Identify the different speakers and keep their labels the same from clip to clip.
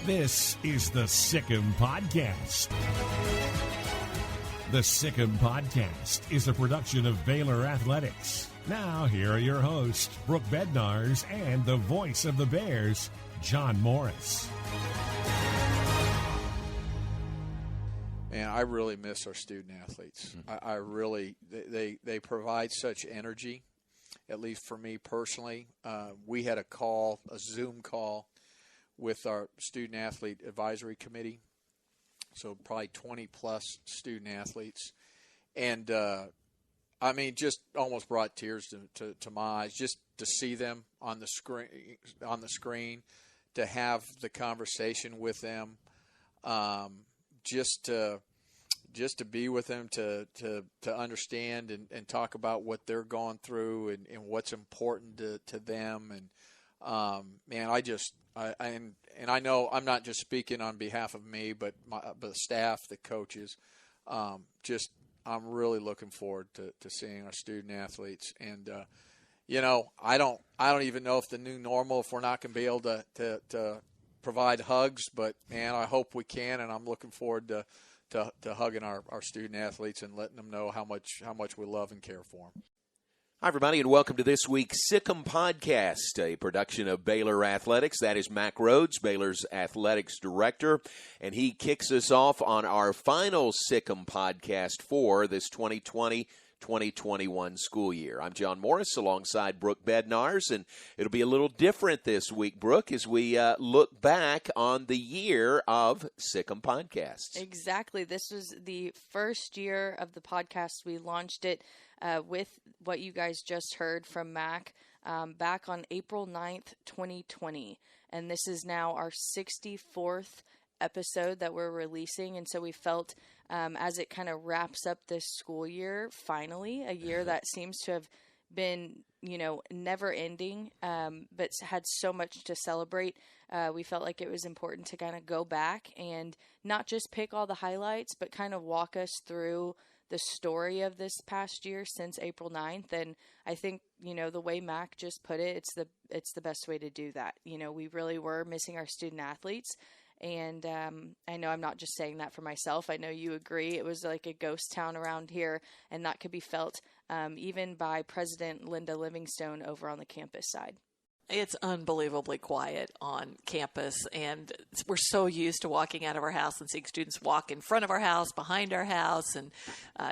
Speaker 1: This is the Sic Em Podcast. The Sic Em Podcast is a production of Baylor Athletics. Now, here are your hosts, Brooke Bednarz and the voice of the Bears, John Morris.
Speaker 2: Man, I really miss our student athletes. I really, they provide such energy, at least for me personally. We had a Zoom call with our student athlete advisory committee, so probably 20 plus student athletes, and I mean, just almost brought tears to my eyes just to see them on the screen, to have the conversation with them, just to be with them, to understand and talk about what they're going through and what's important to them. And man, I know I'm not just speaking on behalf of me, but the staff, the coaches. I'm really looking forward to seeing our student athletes. And I don't even know if the new normal, if we're not going to be able to provide hugs, but man, I hope we can. And I'm looking forward to hugging our student athletes and letting them know how much we love and care for them.
Speaker 3: Hi, everybody, and welcome to this week's Sic Em Podcast, a production of Baylor Athletics. That is Mac Rhodes, Baylor's athletics director, and he kicks us off on our final Sic Em Podcast for this 2020-2021 school year. I'm John Morris alongside Brooke Bednarz, and it'll be a little different this week, Brooke, as we look back on the year of Sic Em Podcasts.
Speaker 4: Exactly. This was the first year of the podcast. We launched it with what you guys just heard from Mac back on April 9th, 2020. And this is now our 64th episode that we're releasing. And so we felt as it kind of wraps up this school year, finally, a year that seems to have been, never ending, but had so much to celebrate. We felt like it was important to kind of go back and not just pick all the highlights, but kind of walk us through the story of this past year since April 9th. And I think, the way Mac just put it, it's the best way to do that. We really were missing our student athletes. And I know I'm not just saying that for myself. I know you agree. It was like a ghost town around here, and that could be felt even by President Linda Livingstone over on the campus side.
Speaker 5: It's unbelievably quiet on campus, and we're so used to walking out of our house and seeing students walk in front of our house, behind our house, and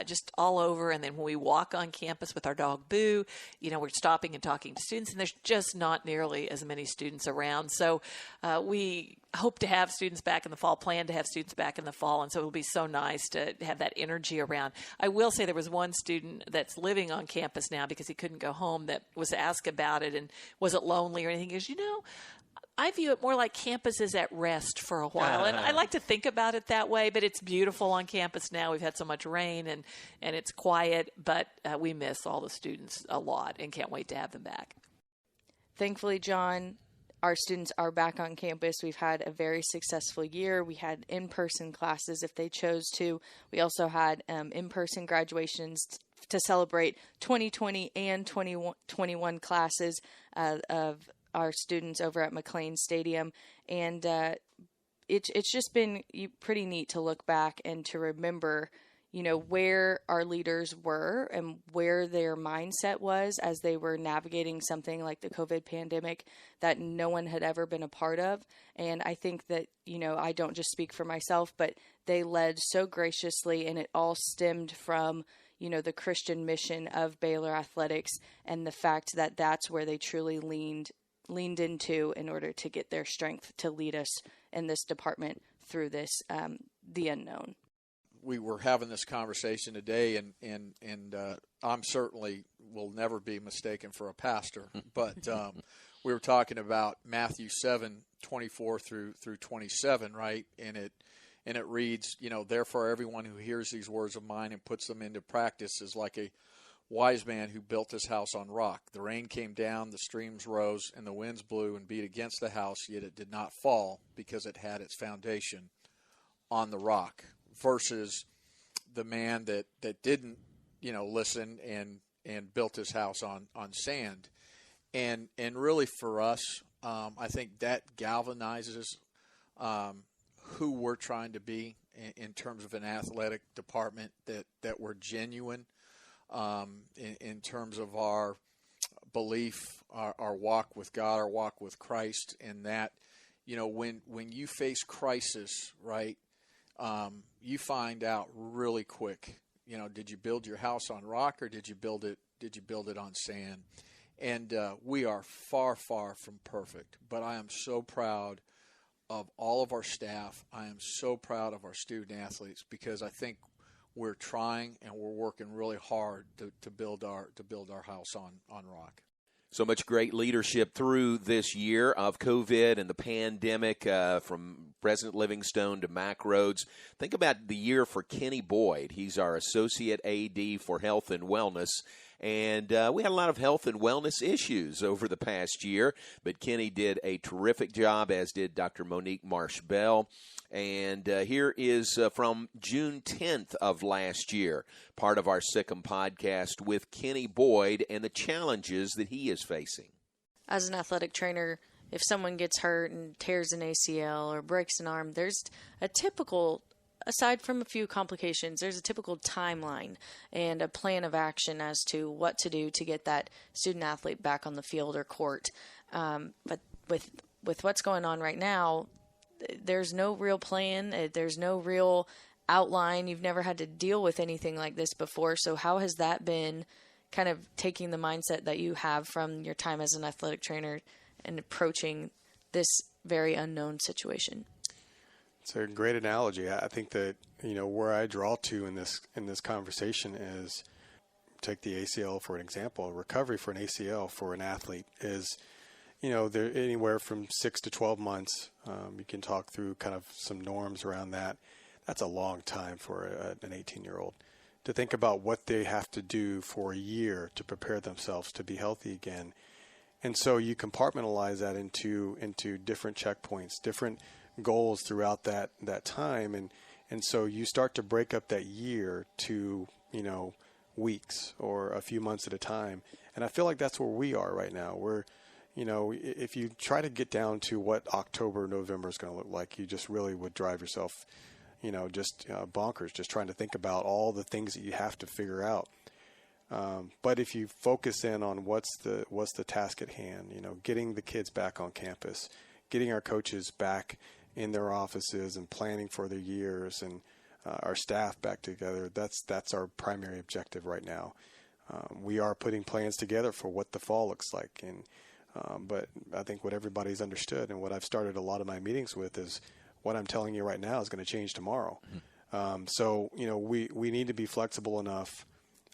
Speaker 5: just all over. And then when we walk on campus with our dog Boo, we're stopping and talking to students, and there's just not nearly as many students around. So we hope to have students back in the fall, plan to have students back in the fall, and so it'll be so nice to have that energy around. I will say there was one student that's living on campus now because he couldn't go home that was asked about it and wasn't lonely or anything. He goes, I view it more like campus is at rest for a while, and I like to think about it that way, but it's beautiful on campus now. We've had so much rain, and it's quiet, but we miss all the students a lot and can't wait to have them back.
Speaker 4: Thankfully, John, our students are back on campus. We've had a very successful year. We had in-person classes if they chose to. We also had in-person graduations to celebrate 2020 and 2021 classes of our students over at McLean Stadium. And it's just been pretty neat to look back and to remember where our leaders were and where their mindset was as they were navigating something like the COVID pandemic that no one had ever been a part of. And I think that, I don't just speak for myself, but they led so graciously, and it all stemmed from, the Christian mission of Baylor Athletics and the fact that that's where they truly leaned into in order to get their strength to lead us in this department through this, the unknown.
Speaker 2: We were having this conversation today, and I'm certainly will never be mistaken for a pastor, but we were talking about Matthew 7:24 through 27, right? And it reads, therefore everyone who hears these words of mine and puts them into practice is like a wise man who built his house on rock. The rain came down, the streams rose, and the winds blew and beat against the house, yet it did not fall because it had its foundation on the rock. Versus the man that didn't, listen and built his house on sand. And really for us, I think that galvanizes who we're trying to be in terms of an athletic department, that we're genuine in terms of our belief, our walk with God, our walk with Christ, and that, when you face crisis, right, you find out really quick, did you build your house on rock or did you build it on sand? And we are far, far from perfect, but I am so proud of all of our staff. I am so proud of our student athletes, because I think we're trying and we're working really hard to build our house on rock.
Speaker 3: So much great leadership through this year of COVID and the pandemic, from President Livingstone to Mack Rhodes. Think about the year for Kenny Boyd. He's our Associate AD for Health and Wellness. And we had a lot of health and wellness issues over the past year, but Kenny did a terrific job, as did Dr. Monique Marsh-Bell. And here is from June 10th of last year, part of our Sic Em podcast with Kenny Boyd and the challenges that he is facing.
Speaker 4: As an athletic trainer, if someone gets hurt and tears an ACL or breaks an arm, there's a typical, aside from a few complications, there's a typical timeline and a plan of action as to what to do to get that student athlete back on the field or court. But with what's going on right now, there's no real plan. There's no real outline. You've never had to deal with anything like this before. So how has that been, kind of taking the mindset that you have from your time as an athletic trainer and approaching this very unknown situation?
Speaker 6: It's a great analogy. I think that, where I draw to in this conversation is, take the ACL for an example. Recovery for an ACL for an athlete is, they're anywhere from 6 to 12 months. You can talk through kind of some norms around that. That's a long time for an 18-year-old to think about what they have to do for a year to prepare themselves to be healthy again. And so you compartmentalize that into different checkpoints, different goals throughout that time. And so you start to break up that year to, weeks or a few months at a time. And I feel like that's where we are right now. We're, if you try to get down to what October, November is going to look like, you just really would drive yourself, bonkers, just trying to think about all the things that you have to figure out. But if you focus in on what's the task at hand, getting the kids back on campus, getting our coaches back in their offices and planning for their years, and our staff back together, that's our primary objective right now. We are putting plans together for what the fall looks like, but I think what everybody's understood and what I've started a lot of my meetings with is what I'm telling you right now is going to change tomorrow. So we need to be flexible enough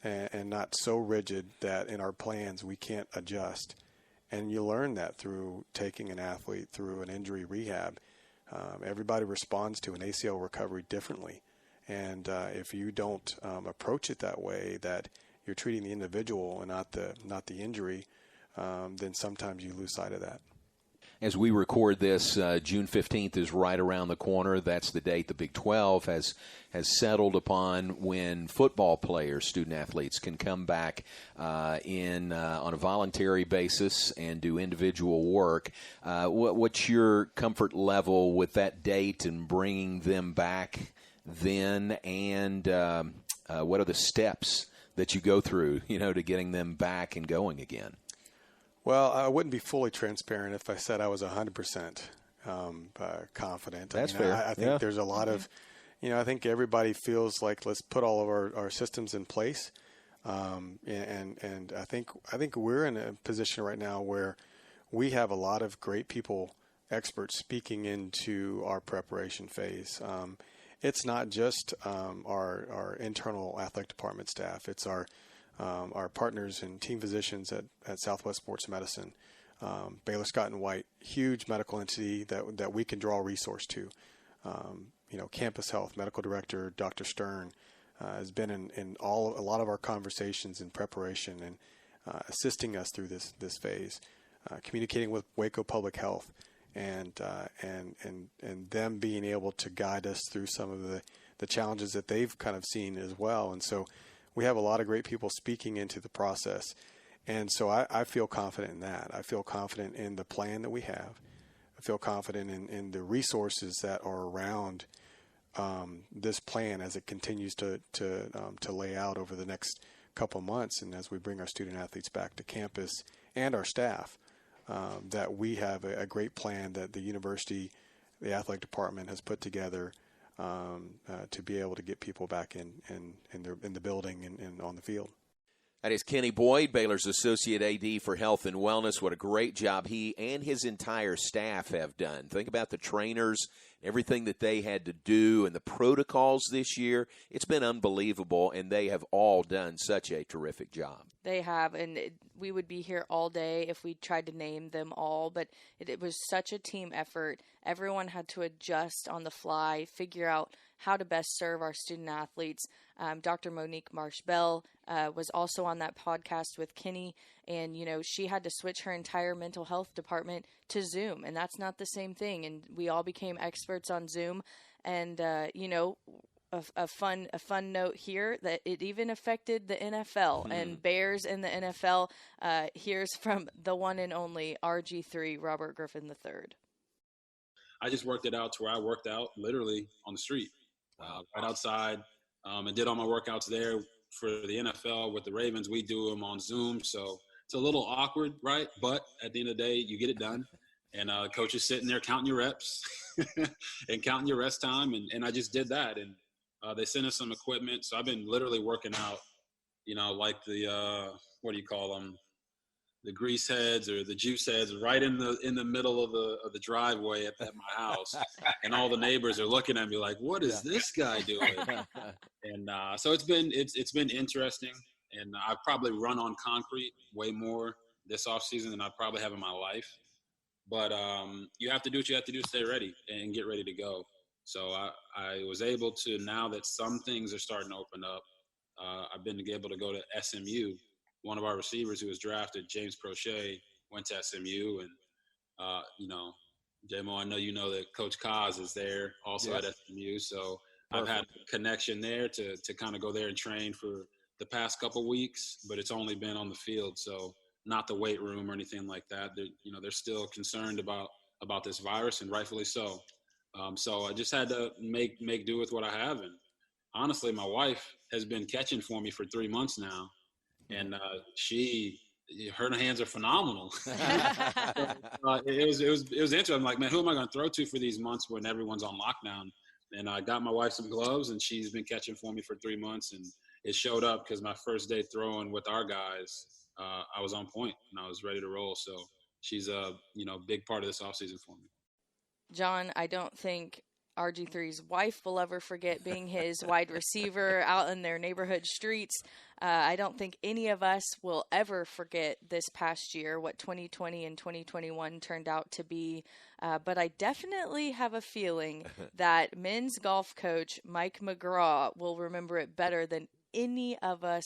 Speaker 6: and not so rigid that in our plans we can't adjust. And you learn that through taking an athlete through an injury rehab. Everybody responds to an ACL recovery differently. And if you don't approach it that way, that you're treating the individual and not the injury, then sometimes you lose sight of that.
Speaker 3: As we record this, June 15th is right around the corner. That's the date the Big 12 has settled upon when football players, student athletes, can come back on a voluntary basis and do individual work. What's your comfort level with that date and bringing them back then? And what are the steps that you go through, to getting them back and going again?
Speaker 6: Well, I wouldn't be fully transparent if I said I was 100% confident.
Speaker 3: That's fair.
Speaker 6: I think there's a lot of, I think everybody feels like let's put all of our systems in place. And I think we're in a position right now where we have a lot of great people, experts speaking into our preparation phase. It's not just our internal athletic department staff. It's our partners and team physicians at Southwest Sports Medicine, Baylor Scott and White, huge medical entity that we can draw resource to. Campus Health Medical Director Dr. Stern has been in a lot of our conversations in preparation and assisting us through this phase. Communicating with Waco Public Health and them being able to guide us through some of the challenges that they've kind of seen as well. And so we have a lot of great people speaking into the process. And so I feel confident in that. I feel confident in the plan that we have. I feel confident in the resources that are around this plan as it continues to lay out over the next couple months, and as we bring our student athletes back to campus and our staff, that we have a great plan that the university, the athletic department has put together to be able to get people back in the building and on the field.
Speaker 3: That is Kenny Boyd, Baylor's Associate AD for Health and Wellness. What a great job he and his entire staff have done. Think about the trainers, everything that they had to do, and the protocols this year. It's been unbelievable, and they have all done such a terrific job.
Speaker 4: They have, and we would be here all day if we tried to name them all, but it was such a team effort. Everyone had to adjust on the fly, figure out how to best serve our student athletes. Dr. Monique Marsh-Bell was also on that podcast with Kenny, and, she had to switch her entire mental health department to Zoom, and that's not the same thing, and we all became experts on Zoom, and, a fun note here that it even affected the NFL and Bears in the NFL. Here's from the one and only RG3, Robert Griffin III.
Speaker 7: I just worked it out to where I worked out literally on the street, right outside, and did all my workouts there. For the NFL with the Ravens, we do them on Zoom, so it's a little awkward, right? But at the end of the day, you get it done. And coach is sitting there counting your reps and counting your rest time, and I just did that. And they sent us some equipment, so I've been literally working out, like the what do you call them? The grease heads or the juice heads, right in the middle of the driveway at my house, and all the neighbors are looking at me like, "What is this guy doing?" And so it's been interesting, and I've probably run on concrete way more this off season than I probably have in my life. But you have to do what you have to do to stay ready and get ready to go. So I was able to, now that some things are starting to open up, I've been able to go to SMU. One of our receivers who was drafted, James Prochet, went to SMU. And, J-Mo, I know you know that Coach Kaz is there also at SMU. So I've had a connection there to kind of go there and train for the past couple weeks, but it's only been on the field. So not the weight room or anything like that. They're still concerned about this virus, and rightfully so. So I just had to make do with what I have. And honestly, my wife has been catching for me for 3 months now. And her hands are phenomenal. It was interesting. I'm like, man, who am I going to throw to for these months when everyone's on lockdown? And I got my wife some gloves, and she's been catching for me for 3 months. And it showed up because my first day throwing with our guys, I was on point and I was ready to roll. So she's a big part of this offseason for me.
Speaker 4: John, I don't think RG3's wife will ever forget being his wide receiver out in their neighborhood streets. I don't think any of us will ever forget this past year, what 2020 and 2021 turned out to be. But I definitely have a feeling that men's golf coach Mike McGraw will remember it better than any of us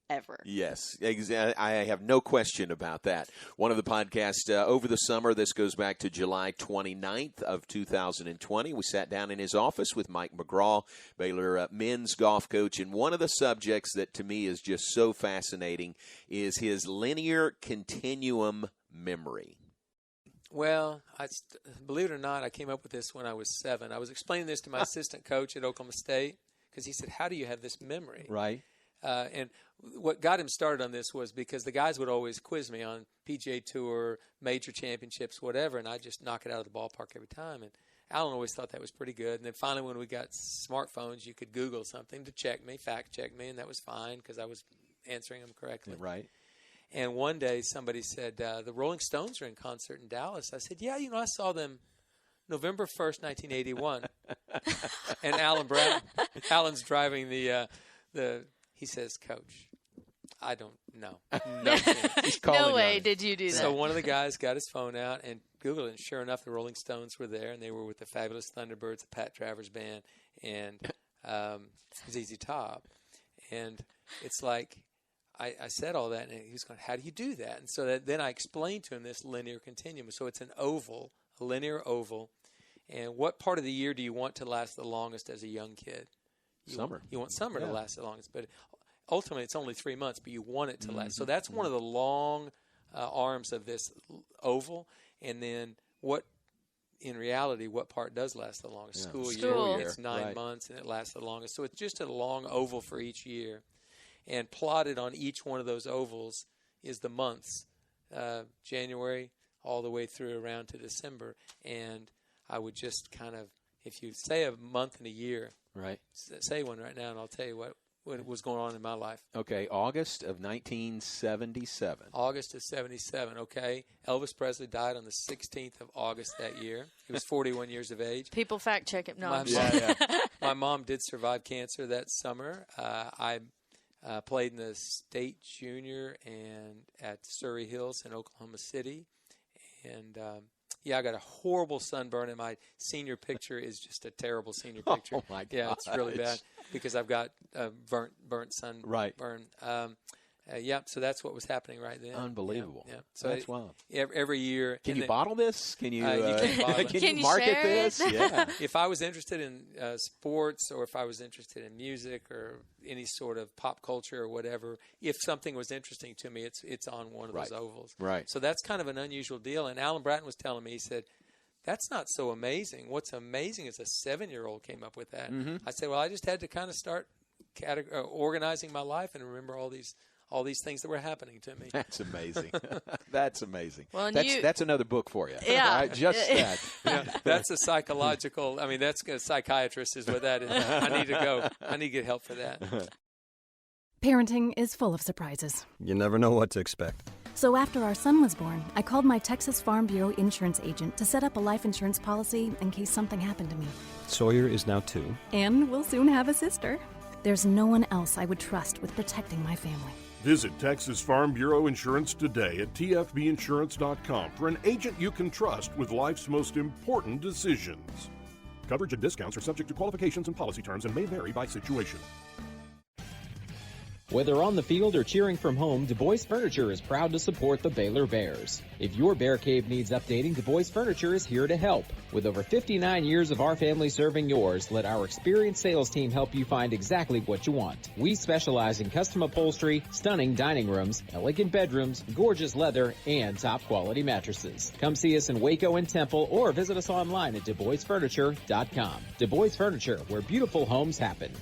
Speaker 4: ever.
Speaker 3: Yes, I have no question about that. One of the podcasts over the summer, this goes back to July 29th of 2020. We sat down in his office with Mike McGraw, Baylor men's golf coach, and one of the subjects that to me is just so fascinating is his linear continuum memory.
Speaker 8: Well, believe it or not, I came up with this when I was 7. I was explaining this to my assistant coach at Oklahoma State because he said, how do you have this memory?
Speaker 3: Right.
Speaker 8: And what got him started on this was because the guys would always quiz me on PGA Tour, major championships, whatever, and I'd just knock it out of the ballpark every time. And Alan always thought that was pretty good. And then finally when we got smartphones, you could Google something to fact check me, and that was fine because I was answering them correctly.
Speaker 3: Right.
Speaker 8: And one day somebody said, the Rolling Stones are in concert in Dallas. I said, yeah, I saw them November 1st, 1981. And Alan's driving he says, Coach, I don't know. No chance.
Speaker 4: No way did you do that.
Speaker 8: So one of the guys got his phone out and Googled it, and sure enough, the Rolling Stones were there, and they were with the Fabulous Thunderbirds, the Pat Travers Band, and ZZ Top. And it's like, I said all that, and he was going, how do you do that? And so then I explained to him this linear continuum. So it's an oval, a linear oval. And what part of the year do you want to last the longest as a young kid?
Speaker 3: Summer.
Speaker 8: You want summer to last the longest, but ultimately it's only 3 months, but you want it to last. So that's one of the long arms of this oval. And then what in reality, what part does last the longest?
Speaker 3: Yeah.
Speaker 8: School
Speaker 4: School.
Speaker 8: year. It's 9 months, and it lasts the longest. So it's just a long oval for each year. And plotted on each one of those ovals is the months, January all the way through around to December. And I would just kind of, if you say a month and a year,
Speaker 3: right?
Speaker 8: Say one right now, and I'll tell you what was going on in my life.
Speaker 3: Okay, August of 1977.
Speaker 8: August of 77, okay. Elvis Presley died on the 16th of August that year. He was 41 years of age.
Speaker 4: People fact check it. No, I'm
Speaker 8: My mom did survive cancer that summer. I played in the state junior and at Surrey Hills in Oklahoma City. And, I got a horrible sunburn, and my senior picture is just a terrible senior picture.
Speaker 3: Oh, my God.
Speaker 8: Yeah, it's really bad because I've got burnt sunburn.
Speaker 3: Right.
Speaker 8: So that's what was happening right then.
Speaker 3: Unbelievable.
Speaker 8: Yeah. So
Speaker 3: that's wild.
Speaker 8: Every year.
Speaker 3: Can you bottle this? Can you,
Speaker 4: Can you
Speaker 3: market
Speaker 4: share
Speaker 3: this?
Speaker 4: it?
Speaker 3: Yeah.
Speaker 8: If I was interested in sports, or if I was interested in music or any sort of pop culture or whatever, if something was interesting to me, it's on one of those ovals.
Speaker 3: Right.
Speaker 8: So that's kind of an unusual deal. And Alan Bratton was telling me, he said, that's not so amazing. What's amazing is a 7-year-old came up with that. Mm-hmm. I said, well, I just had to kind of start organizing my life and remember all these things that were happening to me.
Speaker 3: That's amazing. That's amazing.
Speaker 4: Well,
Speaker 3: that's another book for you.
Speaker 4: Yeah.
Speaker 3: Right? Just that.
Speaker 8: That's a psychological. I mean, that's a psychiatrist is what that is. I need to go. I need to get help for that.
Speaker 9: Parenting is full of surprises.
Speaker 10: You never know what to expect.
Speaker 9: So after our son was born, I called my Texas Farm Bureau insurance agent to set up a life insurance policy in case something happened to me.
Speaker 10: Sawyer is now 2.
Speaker 9: And we'll soon have a sister. There's no one else I would trust with protecting my family.
Speaker 11: Visit Texas Farm Bureau Insurance today at tfbinsurance.com for an agent you can trust with life's most important decisions. Coverage and discounts are subject to qualifications and policy terms and may vary by situation.
Speaker 12: Whether on the field or cheering from home, Du Bois Furniture is proud to support the Baylor Bears. If your bear cave needs updating, Du Bois Furniture is here to help. With over 59 years of our family serving yours, let our experienced sales team help you find exactly what you want. We specialize in custom upholstery, stunning dining rooms, elegant bedrooms, gorgeous leather, and top quality mattresses. Come see us in Waco and Temple or visit us online at DuBoisFurniture.com. Du Bois Furniture, where beautiful homes happen.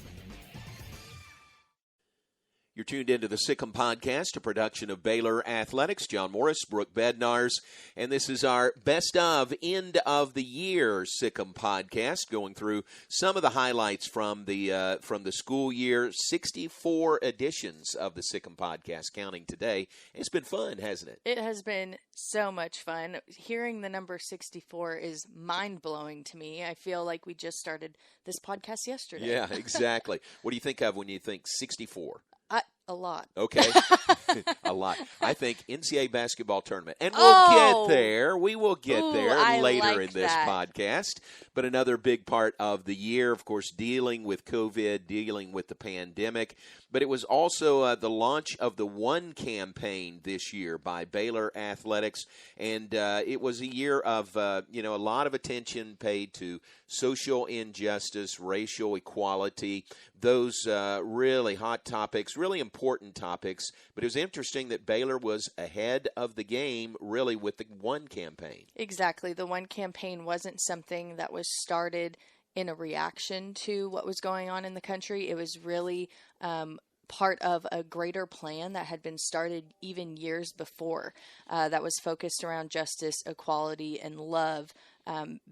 Speaker 3: You're tuned into the Sic Em Podcast, a production of Baylor Athletics. John Morris, Brooke Bednarz, and this is our best of end of the year Sic Em Podcast, going through some of the highlights from the school year. 64 editions of the Sic Em Podcast, counting today. It's been fun, hasn't it?
Speaker 4: It has been so much fun. Hearing the number 64 is mind-blowing to me. I feel like we just started this podcast yesterday.
Speaker 3: Yeah, exactly. What do you think of when you think 64?
Speaker 4: A lot.
Speaker 3: Okay. A lot. I think NCAA basketball tournament. And we'll get there. We will get there later in this podcast. But another big part of the year, of course, dealing with COVID, dealing with the pandemic. But it was also the launch of the One campaign this year by Baylor Athletics. And it was a year of, a lot of attention paid to social injustice, racial equality, those really hot topics, really important topics. But it was interesting that Baylor was ahead of the game, really, with the One campaign.
Speaker 4: Exactly. The One campaign wasn't something that was started in a reaction to what was going on in the country. It was really part of a greater plan that had been started even years before that was focused around justice, equality, and love,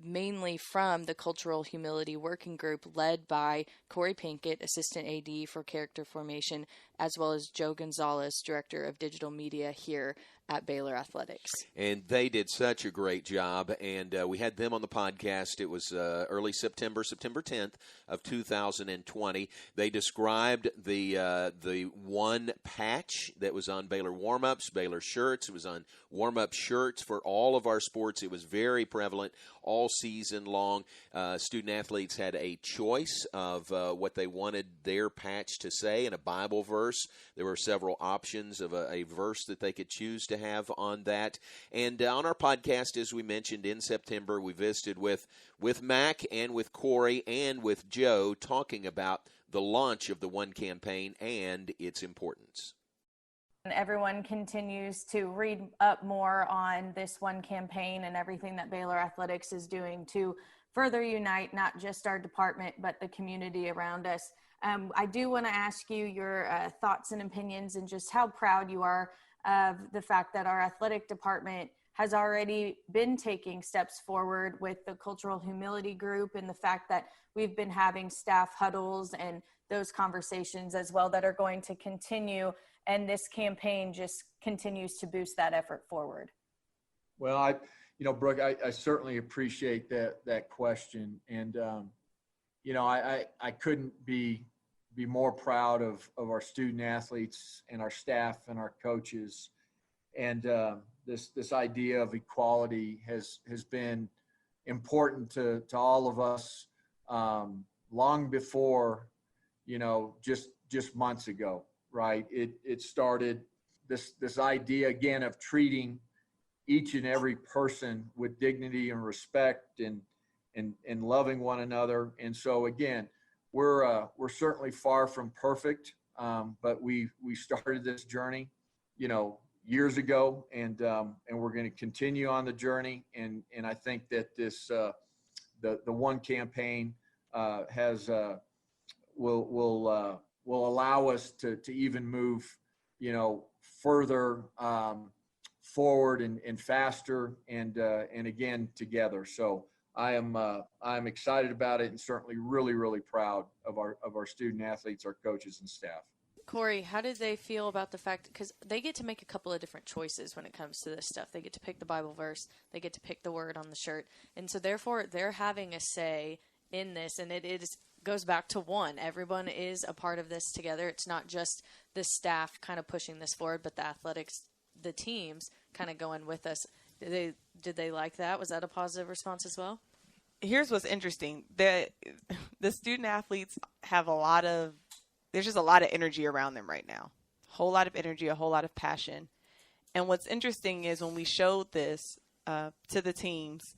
Speaker 4: mainly from the Cultural Humility Working Group led by Corey Pinkett, Assistant AD for Character Formation, as well as Joe Gonzalez, Director of Digital Media here at Baylor Athletics.
Speaker 3: And they did such a great job, and we had them on the podcast. It was early September 10th of 2020. They described the One patch that was on Baylor warm-ups, Baylor shirts. It was on warm-up shirts for all of our sports. It was very prevalent all season long. Student-athletes had a choice of what they wanted their patch to say in a Bible verse. There were several options of a verse that they could choose to have on that. And on our podcast, as we mentioned in September, we visited with Mac and with Corey and with Joe talking about the launch of the One campaign and its importance.
Speaker 13: And everyone continues to read up more on this one campaign and everything that Baylor Athletics is doing to further unite not just our department, but the community around us. I do want to ask you your thoughts and opinions and just how proud you are of the fact that our athletic department has already been taking steps forward with the Cultural Humility Group and the fact that we've been having staff huddles and those conversations as well that are going to continue. And this campaign just continues to boost that effort forward.
Speaker 2: Well, Brooke, I certainly appreciate that question. And, I couldn't be more proud of our student athletes and our staff and our coaches. And this idea of equality has been important to all of us long before, just months ago. Right. It started this idea again of treating each and every person with dignity and respect and loving one another. And so again, we're certainly far from perfect, but we started this journey, years ago, and we're going to continue on the journey. And I think that this the one campaign will allow us to even move, further forward and faster and again together. So I'm excited about it and certainly really, really proud of our student athletes, our coaches and staff.
Speaker 4: Corey, how did they feel about the fact, because they get to make a couple of different choices when it comes to this stuff. They get to pick the Bible verse, they get to pick the word on the shirt, and so therefore they're having a say in this, and it goes back to one. Everyone is a part of this together. It's not just the staff kind of pushing this forward, but the athletics, the teams kind of going with us. Did they like that? Was that a positive response as well?
Speaker 14: Here's what's interesting. The student athletes have there's just a lot of energy around them right now. A whole lot of energy, a whole lot of passion. And what's interesting is when we showed this to the teams,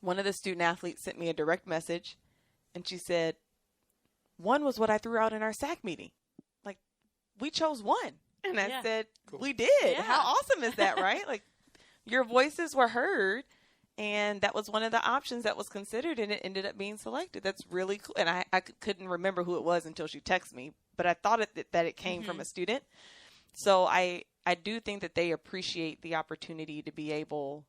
Speaker 14: one of the student athletes sent me a direct message, and she said, "One was what I threw out in our SAC meeting. Like, we chose one." And I said, cool. We did. Yeah. How awesome is that, right? Like, your voices were heard, and that was one of the options that was considered, and it ended up being selected. That's really cool. And I couldn't remember who it was until she texted me, but I thought that it came from a student. So I do think that they appreciate the opportunity to be able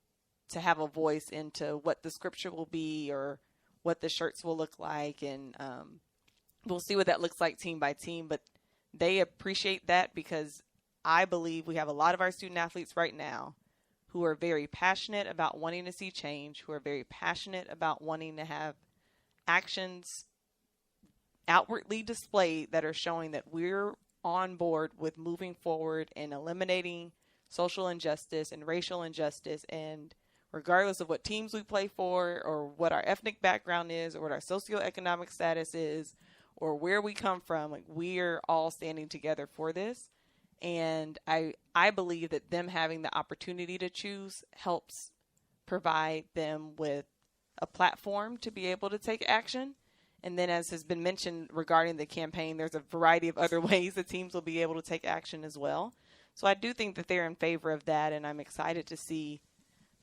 Speaker 14: to have a voice into what the scripture will be or what the shirts will look like. And we'll see what that looks like team by team, but they appreciate that because I believe we have a lot of our student athletes right now who are very passionate about wanting to see change, who are very passionate about wanting to have actions outwardly displayed that are showing that we're on board with moving forward and eliminating social injustice and racial injustice. And regardless of what teams we play for or what our ethnic background is or what our socioeconomic status is or where we come from, like, we're all standing together for this. And I believe that them having the opportunity to choose helps provide them with a platform to be able to take action. And then, as has been mentioned regarding the campaign, there's a variety of other ways the teams will be able to take action as well. So I do think that they're in favor of that, and I'm excited to see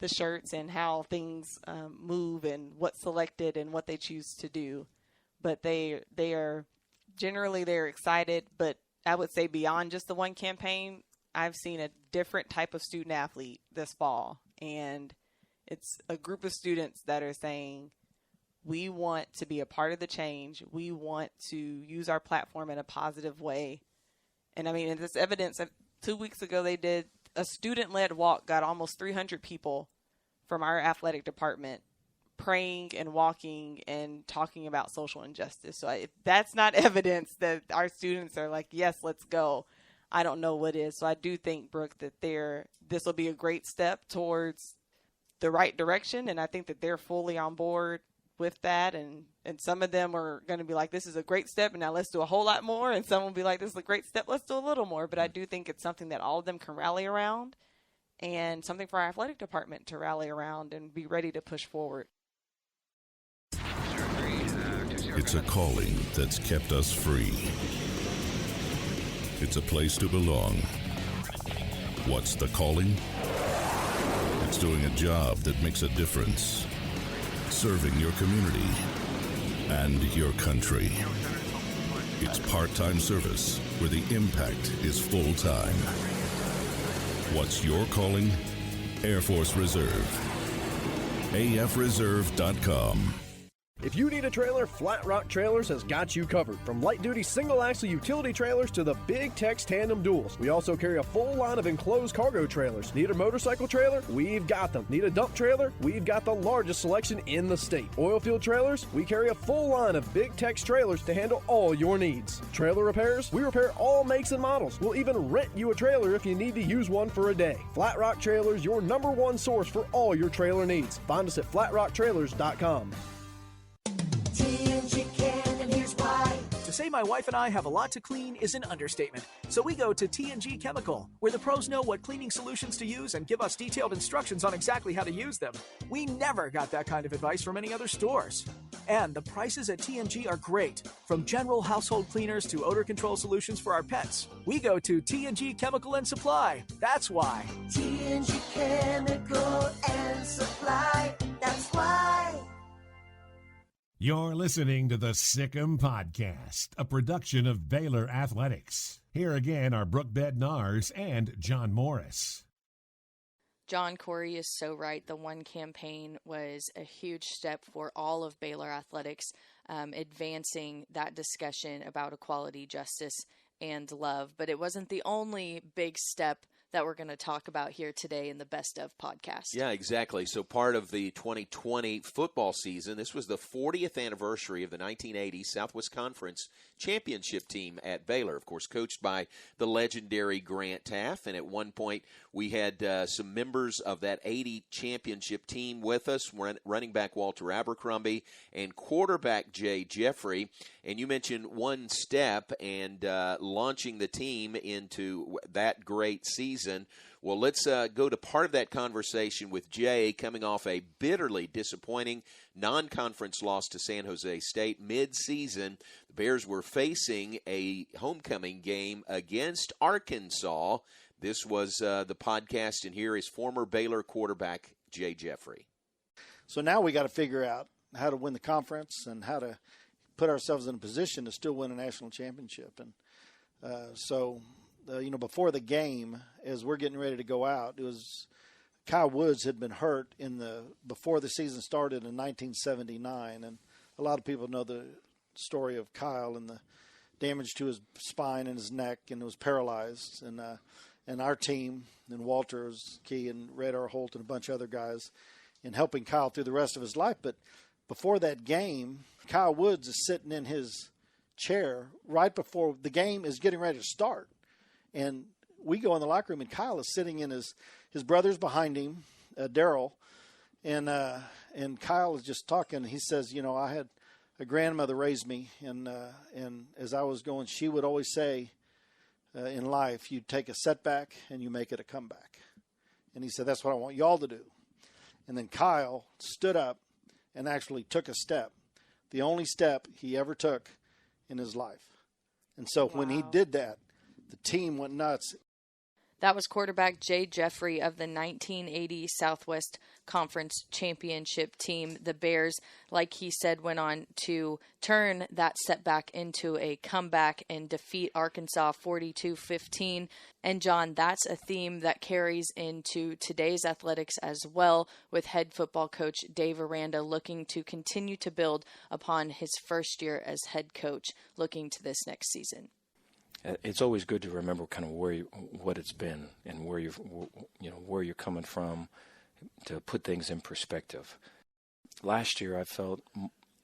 Speaker 14: the shirts and how things move and what's selected and what they choose to do. But they're excited, but I would say beyond just the one campaign, I've seen a different type of student athlete this fall. And it's a group of students that are saying, we want to be a part of the change. We want to use our platform in a positive way. And I mean, and this evidence, 2 weeks ago, they did a student-led walk, got almost 300 people from our athletic department praying and walking and talking about social injustice. So if that's not evidence that our students are like, yes, let's go, I don't know what is. So I do think, Brooke, that this will be a great step towards the right direction. And I think that they're fully on board with that. And some of them are going to be like, this is a great step, and now let's do a whole lot more. And some will be like, this is a great step, let's do a little more. But I do think it's something that all of them can rally around and something for our athletic department to rally around and be ready to push forward.
Speaker 15: It's a calling that's kept us free. It's a place to belong What's the calling? It's doing a job that makes a difference. Serving your community and your country. It's part-time service where the impact is full-time. What's your calling? Air Force Reserve. AFReserve.com.
Speaker 16: If you need a trailer, Flat Rock Trailers has got you covered. From light-duty single-axle utility trailers to the Big Tex tandem duals. We also carry a full line of enclosed cargo trailers. Need a motorcycle trailer? We've got them. Need a dump trailer? We've got the largest selection in the state. Oil field trailers? We carry a full line of Big Tex trailers to handle all your needs. Trailer repairs? We repair all makes and models. We'll even rent you a trailer if you need to use one for a day. Flat Rock Trailers, your #1 source for all your trailer needs. Find us at flatrocktrailers.com.
Speaker 17: TNG can, and here's why. To say my wife and I have a lot to clean is an understatement. So we go to TNG Chemical, where the pros know what cleaning solutions to use and give us detailed instructions on exactly how to use them. We never got that kind of advice from any other stores. And the prices at TNG are great. From general household cleaners to odor control solutions for our pets. We go to TNG Chemical and Supply. That's why. TNG Chemical and Supply. That's why.
Speaker 1: You're listening to the Sic Em Podcast, a production of Baylor Athletics. Here again are Brooke Bednarz and John Morris.
Speaker 4: John Corey is so right. The One campaign was a huge step for all of Baylor Athletics, advancing that discussion about equality, justice, and love. But it wasn't the only big step that we're going to talk about here today in the Best of podcast.
Speaker 3: Yeah, exactly. So part of the 2020 football season, this was the 40th anniversary of the 1980 Southwest Conference championship team at Baylor, of course, coached by the legendary Grant Taff. And at one point, we had some members of that 80 championship team with us, running back Walter Abercrombie and quarterback Jay Jeffrey. And you mentioned one step and launching the team into that great season. Well, let's go to part of that conversation with Jay, coming off a bitterly disappointing non-conference loss to San Jose State mid-season. The Bears were facing a homecoming game against Arkansas. This was the podcast, and here is former Baylor quarterback Jay Jeffrey.
Speaker 18: So now we got to figure out how to win the conference and how to put ourselves in a position to still win a national championship. And before the game, as we're getting ready to go out, it was Kyle Woods had been hurt before the season started in 1979, and a lot of people know the story of Kyle and the damage to his spine and his neck, and it was paralyzed. And our team and Walter was key, and Red R. Holt and a bunch of other guys in helping Kyle through the rest of his life. But before that game, Kyle Woods is sitting in his chair right before the game is getting ready to start. And we go in the locker room, and Kyle is sitting in his brother's behind him, Daryl, and Kyle is just talking. He says, I had a grandmother raise me, and as I was going, she would always say, in life, you take a setback and you make it a comeback. And he said, that's what I want y'all to do. And then Kyle stood up and actually took a step, the only step he ever took in his life. And so when he did that, the team went nuts.
Speaker 4: That was quarterback Jay Jeffrey of the 1980 Southwest Conference Championship team. The Bears, like he said, went on to turn that setback into a comeback and defeat Arkansas 42-15. And John, that's a theme that carries into today's athletics as well, with head football coach Dave Aranda looking to continue to build upon his first year as head coach, looking to this next season.
Speaker 19: It's always good to remember kind of what it's been and where you're coming from, to put things in perspective. Last year I felt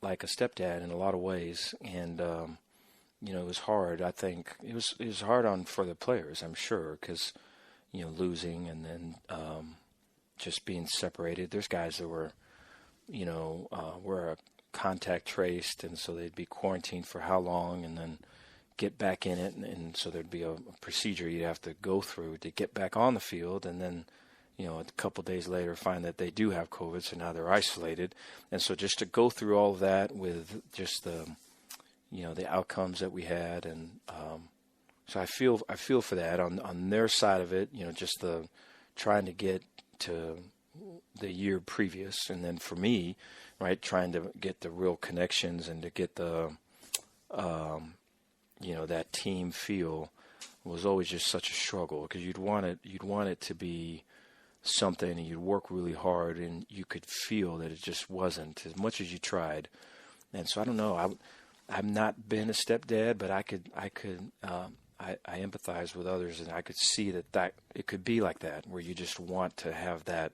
Speaker 19: like a stepdad in a lot of ways, and it was hard. I think it was hard for the players, I'm sure, because losing and then just being separated. There's guys that were contact traced, and so they'd be quarantined for how long, and then get back in it, and so there'd be a procedure you'd have to go through to get back on the field, and then a couple of days later find that they do have COVID, so now they're isolated. And so just to go through all of that with just the outcomes that we had, and So I feel for that on their side of it, just the trying to get to the year previous, and then for me, right, trying to get the real connections and to get the that team feel was always just such a struggle, because you'd want it to be something, and you'd work really hard, and you could feel that it just wasn't as much as you tried. And so I don't know. I've not been a stepdad, but I empathize with others, and I could see that it could be like that, where you just want to have that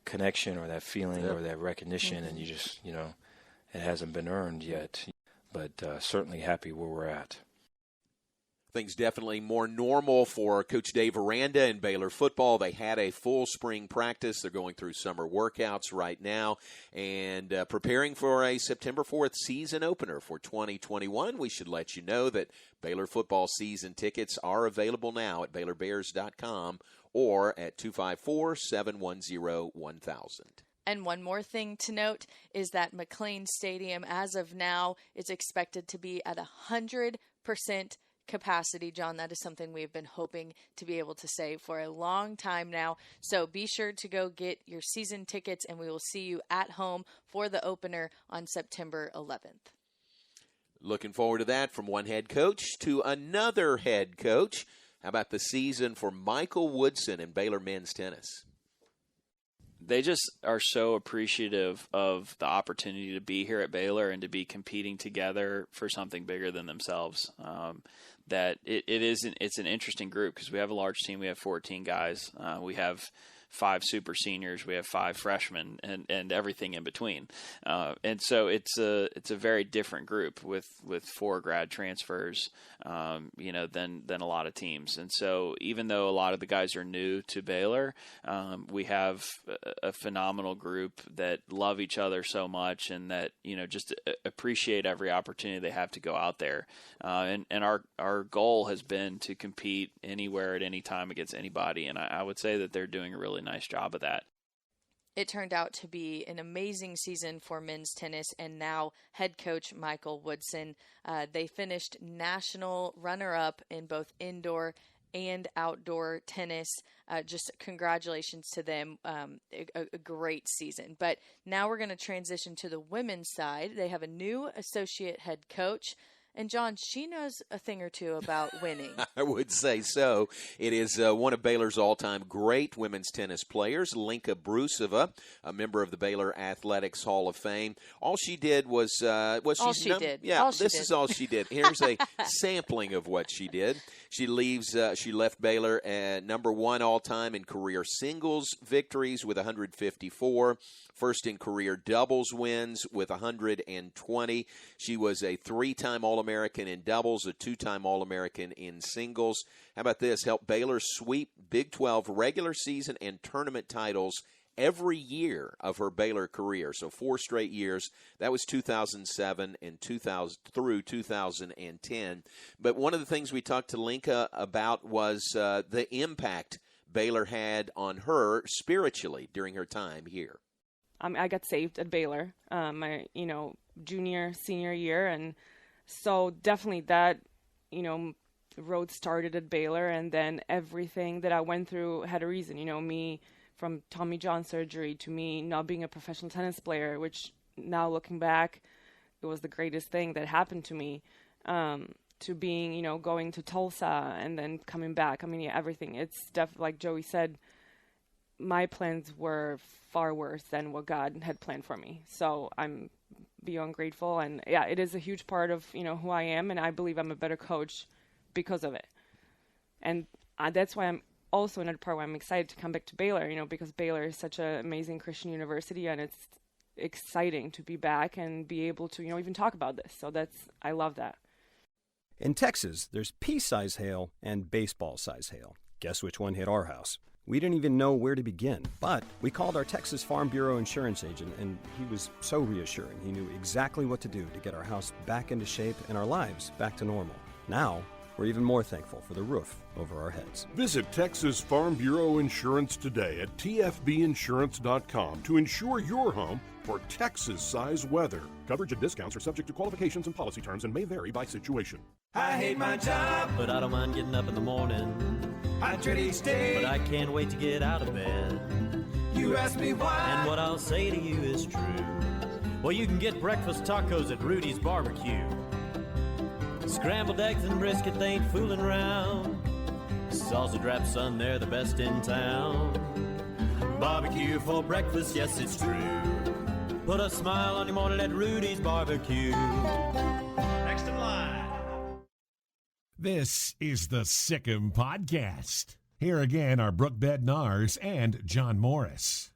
Speaker 19: connection or that feeling or that recognition, and you just, it hasn't been earned yet. But certainly happy where we're at.
Speaker 3: Things definitely more normal for Coach Dave Aranda in Baylor football. They had a full spring practice. They're going through summer workouts right now and preparing for a September 4th season opener for 2021. We should let you know that Baylor football season tickets are available now at BaylorBears.com or at 254-710-1000.
Speaker 4: And one more thing to note is that McLean Stadium, as of now, is expected to be at 100% capacity. John, that is something we've been hoping to be able to say for a long time now. So be sure to go get your season tickets, and we will see you at home for the opener on September 11th.
Speaker 3: Looking forward to that. From one head coach to another head coach. How about the season for Michael Woodson in Baylor men's tennis?
Speaker 20: They just are so appreciative of the opportunity to be here at Baylor and to be competing together for something bigger than themselves. That it's an interesting group, because we have a large team. We have 14 guys. We have 5 super seniors. We have 5 freshmen, and everything in between. And so it's a very different group with 4 grad transfers, than a lot of teams. And so even though a lot of the guys are new to Baylor, we have a phenomenal group that love each other so much, and that, just appreciate every opportunity they have to go out there. And our goal has been to compete anywhere at any time against anybody. And I would say that they're doing a really nice job of that.
Speaker 4: It turned out to be an amazing season for men's tennis, and now head coach Michael Woodson. They finished national runner-up in both indoor and outdoor tennis. Just congratulations to them. A great season. But now we're going to transition to the women's side. They have a new associate head coach. And, John, she knows a thing or two about winning.
Speaker 3: I would say so. It is one of Baylor's all-time great women's tennis players, Linka Brusova, a member of the Baylor Athletics Hall of Fame. All she did was
Speaker 4: all she did.
Speaker 3: Yeah, this is all she did. Here's a sampling of what she did. She left Baylor at number 1 all-time in career singles victories with 154. First in career doubles wins with 120. She was a 3-time All-American in doubles, a 2-time All-American in singles. How about this? Helped Baylor sweep Big 12 regular season and tournament titles every year of her Baylor career. So 4 straight years. That was 2007 and 2000 through 2010. But one of the things we talked to Linka about was the impact Baylor had on her spiritually during her time here.
Speaker 21: I got saved at Baylor, my junior, senior year, and so definitely that road started at Baylor, and then everything that I went through had a reason. Me from Tommy John surgery to me not being a professional tennis player, which now looking back, it was the greatest thing that happened to me. To being going to Tulsa and then coming back. I mean, everything. It's definitely like Joey said. My plans were far worse than what God had planned for me. So I'm beyond grateful. And yeah, it is a huge part of, who I am. And I believe I'm a better coach because of it. And that's why I'm also another part why I'm excited to come back to Baylor, because Baylor is such an amazing Christian university, and it's exciting to be back and be able to, even talk about this. So I love that.
Speaker 10: In Texas, there's pea-size hail and baseball-size hail. Guess which one hit our house? We didn't even know where to begin, but we called our Texas Farm Bureau insurance agent, and he was so reassuring. He knew exactly what to do to get our house back into shape and our lives back to normal. Now, we're even more thankful for the roof over our heads.
Speaker 11: Visit Texas Farm Bureau Insurance today at tfbinsurance.com to insure your home for Texas-size weather. Coverage and discounts are subject to qualifications and policy terms and may vary by situation.
Speaker 5: I hate my job, but I don't mind getting up in the morning. I dread each day, but I can't wait to get out of bed. You ask me why, and what I'll say to you is true. Well, you can get breakfast tacos at Rudy's Barbecue. Scrambled eggs and brisket, they ain't fooling around. Sausage wrap, son, they're the best in town. Barbecue for breakfast, yes, it's true. Put a smile on your morning at Rudy's Barbecue. Next in line.
Speaker 1: This is the Sic Em Podcast. Here again are Brooke Bednarz and John Morris.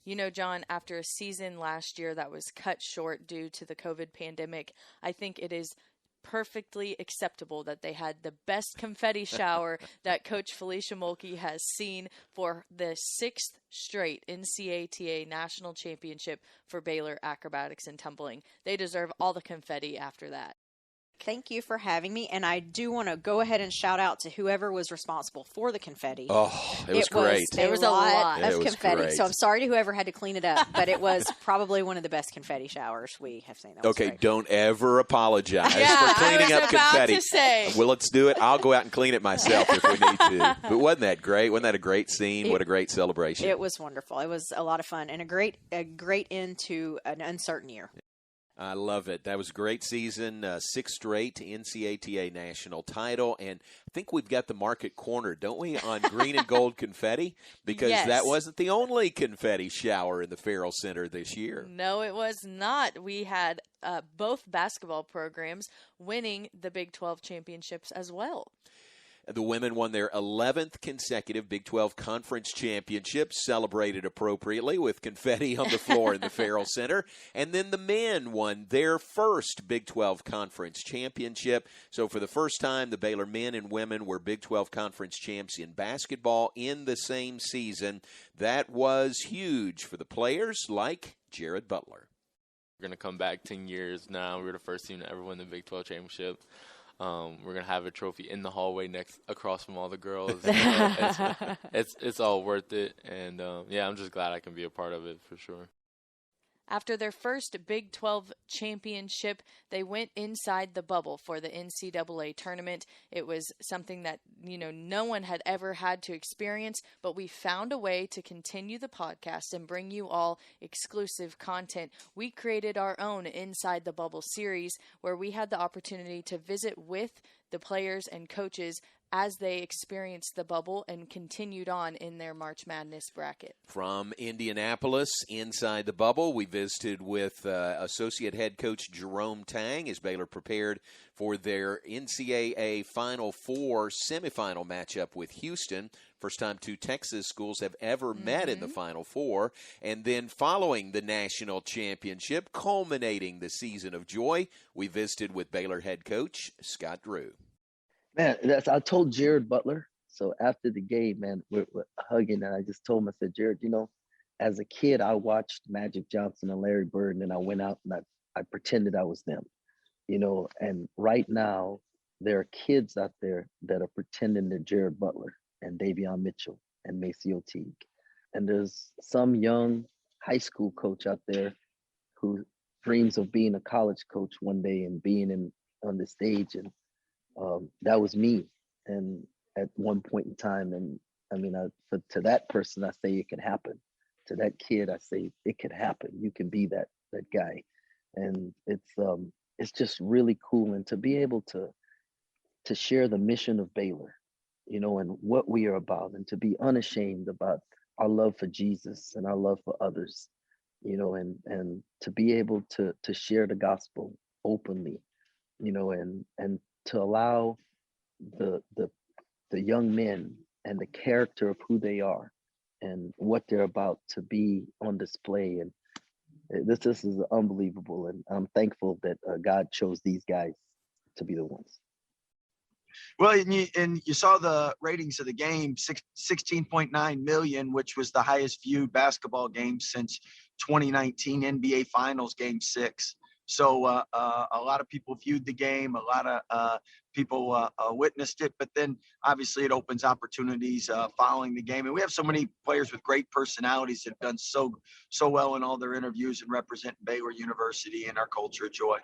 Speaker 4: You know, John, after a season last year that was cut short due to the COVID pandemic, I think it is perfectly acceptable that they had the best confetti shower that Coach Felicia Mulkey has seen for the 6th straight NCATA National Championship for Baylor Acrobatics and Tumbling. They deserve all the confetti after that.
Speaker 22: Thank you for having me, and I do want to go ahead and shout out to whoever was responsible for the confetti.
Speaker 3: Oh, it was great.
Speaker 22: There was a lot of confetti,
Speaker 3: great.
Speaker 22: so I'm sorry to whoever had to clean it up, but it was probably one of the best confetti showers we have seen.
Speaker 3: Okay, don't ever apologize
Speaker 4: Yeah,
Speaker 3: for cleaning up confetti.
Speaker 4: To say.
Speaker 3: Well, let's do it. I'll go out and clean it myself if we need to. But wasn't that great? Wasn't that a great scene? What a great celebration.
Speaker 22: It was wonderful. It was a lot of fun and a great end to an uncertain year.
Speaker 3: I love it. That was a great season, 6th straight NCATA national title, and I think we've got the market cornered, don't we, on green and gold confetti? Because that wasn't the only confetti shower in the Farrell Center this year.
Speaker 4: No, it was not. We had both basketball programs winning the Big 12 championships as well.
Speaker 3: The women won their 11th consecutive Big 12 Conference Championship, celebrated appropriately with confetti on the floor in the Farrell Center. And then the men won their first Big 12 Conference Championship. So for the first time, the Baylor men and women were Big 12 Conference champs in basketball in the same season. That was huge for the players like Jared Butler.
Speaker 23: We're going to come back 10 years now. We were the first team to ever win the Big 12 championship. We're going to have a trophy in the hallway across from all the girls. It's all worth it. And, I'm just glad I can be a part of it for sure.
Speaker 4: After their first Big 12 championship, they went inside the bubble for the NCAA tournament. It was something that, no one had ever had to experience, but we found a way to continue the podcast and bring you all exclusive content. We created our own Inside the Bubble series where we had the opportunity to visit with the players and coaches as they experienced the bubble and continued on in their March Madness bracket.
Speaker 3: From Indianapolis, inside the bubble, we visited with Associate Head Coach Jerome Tang as Baylor prepared for their NCAA Final Four semifinal matchup with Houston. First time two Texas schools have ever met in the Final Four. And then following the national championship, culminating the season of joy, we visited with Baylor head coach Scott Drew.
Speaker 24: Man, I told Jared Butler. So after the game, man, we're hugging, and I just told him, I said, Jared, as a kid, I watched Magic Johnson and Larry Bird, and I went out and I pretended I was them, and right now there are kids out there that are pretending they're Jared Butler and Davion Mitchell and Macy O'Teague. And there's some young high school coach out there who dreams of being a college coach one day and being on the stage, and that was me, and at one point in time, and to that person, I say it can happen. To that kid, I say it can happen. You can be that guy, and it's just really cool, and to be able to share the mission of Baylor, and what we are about, and to be unashamed about our love for Jesus and our love for others, and to be able to share the gospel openly, and to allow the young men and the character of who they are and what they're about to be on display. And this is unbelievable. And I'm thankful that God chose these guys to be the ones.
Speaker 25: Well, and you saw the ratings of the game, 16.9 million, which was the highest viewed basketball game since 2019 NBA Finals Game 6. So a lot of people viewed the game, a lot of people witnessed it, but then obviously it opens opportunities following the game. And we have so many players with great personalities that have done so well in all their interviews and represent Baylor University and our culture of joy.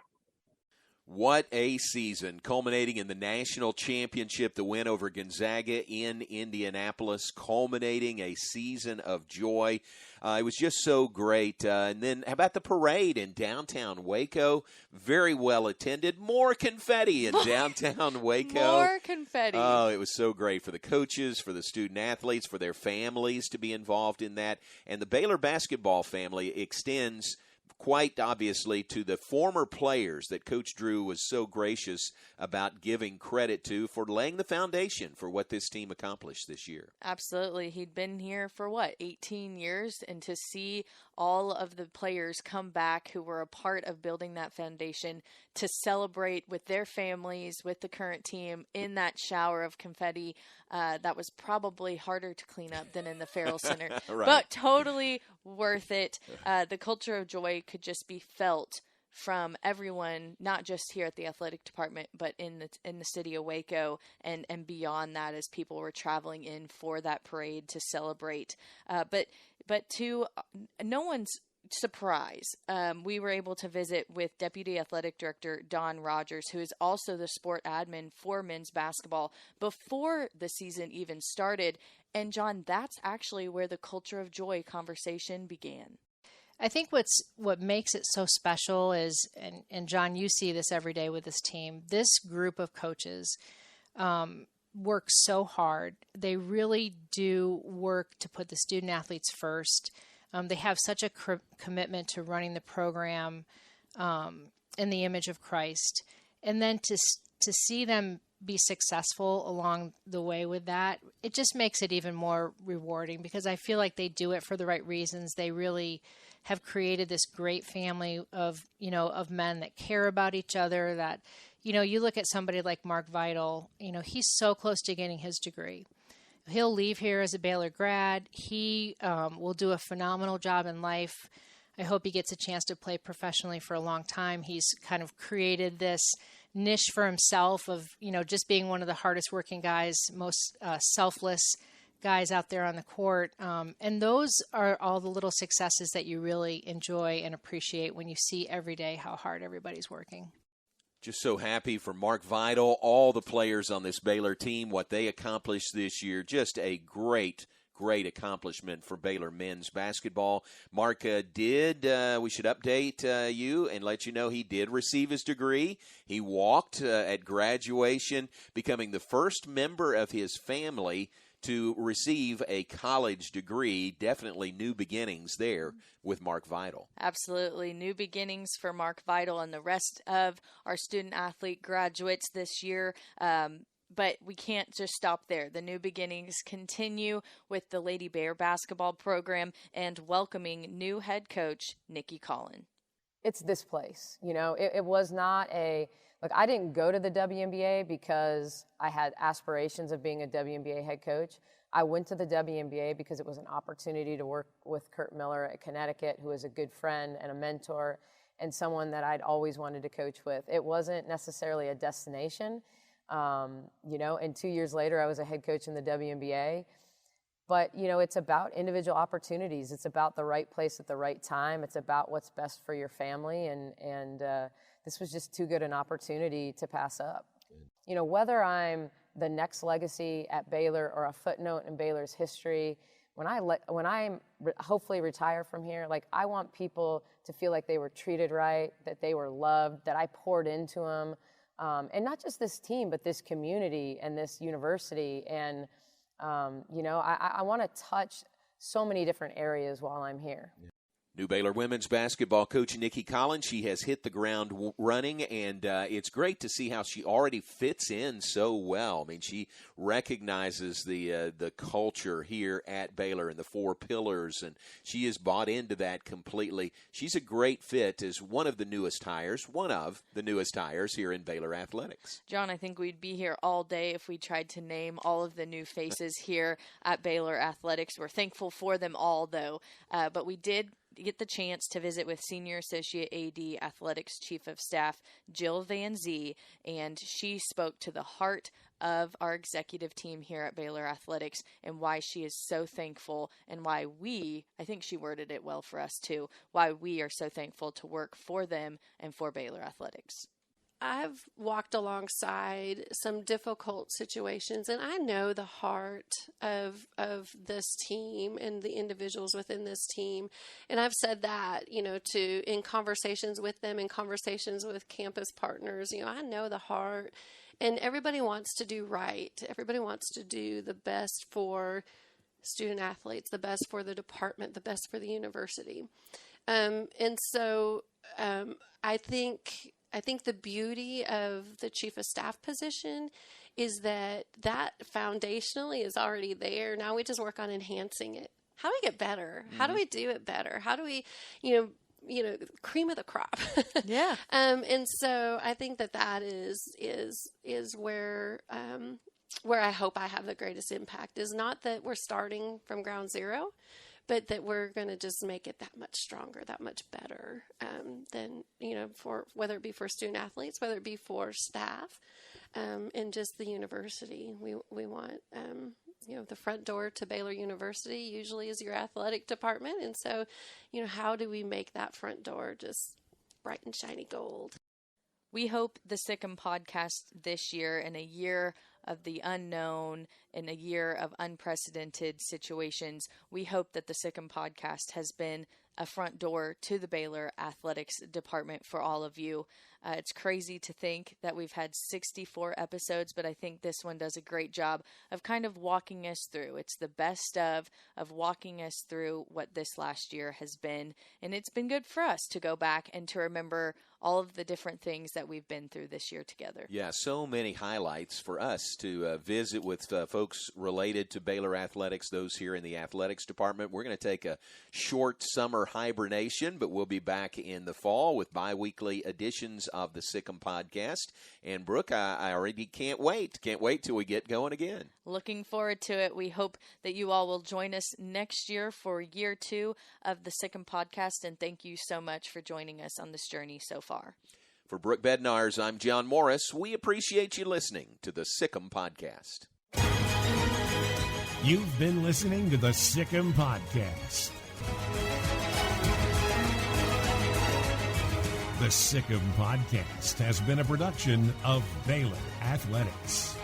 Speaker 3: What a season, culminating in the national championship, the win over Gonzaga in Indianapolis, culminating a season of joy. It was just so great. And then how about the parade in downtown Waco? Very well attended. More confetti in downtown Waco.
Speaker 4: More confetti.
Speaker 3: Oh, it was so great for the coaches, for the student athletes, for their families to be involved in that. And the Baylor basketball family extends quite obviously to the former players that Coach Drew was so gracious about giving credit to for laying the foundation for what this team accomplished this year.
Speaker 4: Absolutely. He'd been here for 18 years, and to see all of the players come back who were a part of building that foundation to celebrate with their families, with the current team in that shower of confetti, that was probably harder to clean up than in the Farrell Center,
Speaker 3: Right.
Speaker 4: But totally worth it. The culture of joy could just be felt from everyone, not just here at the athletic department, but in the city of Waco and beyond that, as people were traveling in for that parade to celebrate. But to no one's surprise, we were able to visit with Deputy Athletic Director Don Rogers, who is also the sport admin for men's basketball, before the season even started. And John, that's actually where the culture of joy conversation began.
Speaker 6: I think what makes it so special is, and John, you see this every day with this team, this group of coaches work so hard. They really do work to put the student athletes first. They have such a commitment to running the program in the image of Christ. And then to see them be successful along the way with that, it just makes it even more rewarding, because I feel like they do it for the right reasons. They really have created this great family of men that care about each other, that, you look at somebody like Mark Vital, he's so close to getting his degree. He'll leave here as a Baylor grad. He will do a phenomenal job in life. I hope he gets a chance to play professionally for a long time. He's kind of created this niche for himself of, just being one of the hardest working guys, most selfless guys out there on the court. And those are all the little successes that you really enjoy and appreciate when you see every day how hard everybody's working.
Speaker 3: Just so happy for Mark Vital, all the players on this Baylor team, what they accomplished this year. Just a great accomplishment for Baylor men's basketball. Mark we should update you and let you know he did receive his degree. He walked at graduation, becoming the first member of his family to receive a college degree. Definitely new beginnings there with Mark Vital.
Speaker 4: Absolutely. New beginnings for Mark Vital and the rest of our student athlete graduates this year. But we can't just stop there. The new beginnings continue with the Lady Bear basketball program and welcoming new head coach Nikki Collin.
Speaker 7: It's this place. It was not I didn't go to the WNBA because I had aspirations of being a WNBA head coach. I went to the WNBA because it was an opportunity to work with Kurt Miller at Connecticut, who is a good friend and a mentor and someone that I'd always wanted to coach with. It wasn't necessarily a destination. And 2 years later, I was a head coach in the WNBA. But, it's about individual opportunities. It's about the right place at the right time. It's about what's best for your family. And this was just too good an opportunity to pass up. Whether I'm the next legacy at Baylor or a footnote in Baylor's history, when I hopefully retire from here, I want people to feel like they were treated right, that they were loved, that I poured into them. And not just this team, but this community and this university. And, I want to touch so many different areas while I'm here.
Speaker 3: New Baylor women's basketball coach Nikki Collin. She has hit the ground running, and it's great to see how she already fits in so well. I mean, she recognizes the culture here at Baylor and the four pillars, and she is bought into that completely. She's a great fit as one of the newest hires here in Baylor athletics.
Speaker 4: John, I think we'd be here all day if we tried to name all of the new faces here at Baylor athletics. We're thankful for them all, though, but we did get the chance to visit with Senior Associate AD Athletics Chief of Staff Jill Van Zee, and she spoke to the heart of our executive team here at Baylor Athletics and why she is so thankful and why I think she worded it well for us too, why we are so thankful to work for them and for Baylor Athletics.
Speaker 2: I've walked alongside some difficult situations, and I know the heart of this team and the individuals within this team. And I've said that, in conversations with them, in conversations with campus partners, I know the heart, and everybody wants to do right. Everybody wants to do the best for student athletes, the best for the department, the best for the university. And so I think the beauty of the chief of staff position is that foundationally is already there. Now we just work on enhancing it. How do we get better? How do we do it better? How do we, cream of the crop?
Speaker 4: Yeah.
Speaker 2: And so I think that is where I hope I have the greatest impact, is not that we're starting from ground zero, but that we're going to just make it that much stronger, that much better than, for whether it be for student athletes, whether it be for staff, and just the university. We want, the front door to Baylor University usually is your athletic department. And so, how do we make that front door just bright and shiny gold?
Speaker 4: We hope the Sic Em Podcast this year, in a year of the unknown, in a year of unprecedented situations, we hope that the Sic Em Podcast has been a front door to the Baylor Athletics Department for all of you. It's crazy to think that we've had 64 episodes, but I think this one does a great job of kind of walking us through. It's the best of walking us through what this last year has been. And it's been good for us to go back and to remember all of the different things that we've been through this year together.
Speaker 3: Yeah, so many highlights for us to visit with folks related to Baylor Athletics, those here in the athletics department. We're going to take a short summer hibernation, but we'll be back in the fall with bi-weekly editions of the Sic Em Podcast. And Brooke, I already can't wait. Can't wait till we get going again.
Speaker 4: Looking forward to it. We hope that you all will join us next year for year 2 of the Sic Em Podcast. And thank you so much for joining us on this journey so far.
Speaker 3: For Brooke Bednarz, I'm John Morris. We appreciate you listening to the Sic Em Podcast.
Speaker 1: You've been listening to the Sic Em Podcast. The Sic Em Podcast has been a production of Baylor Athletics.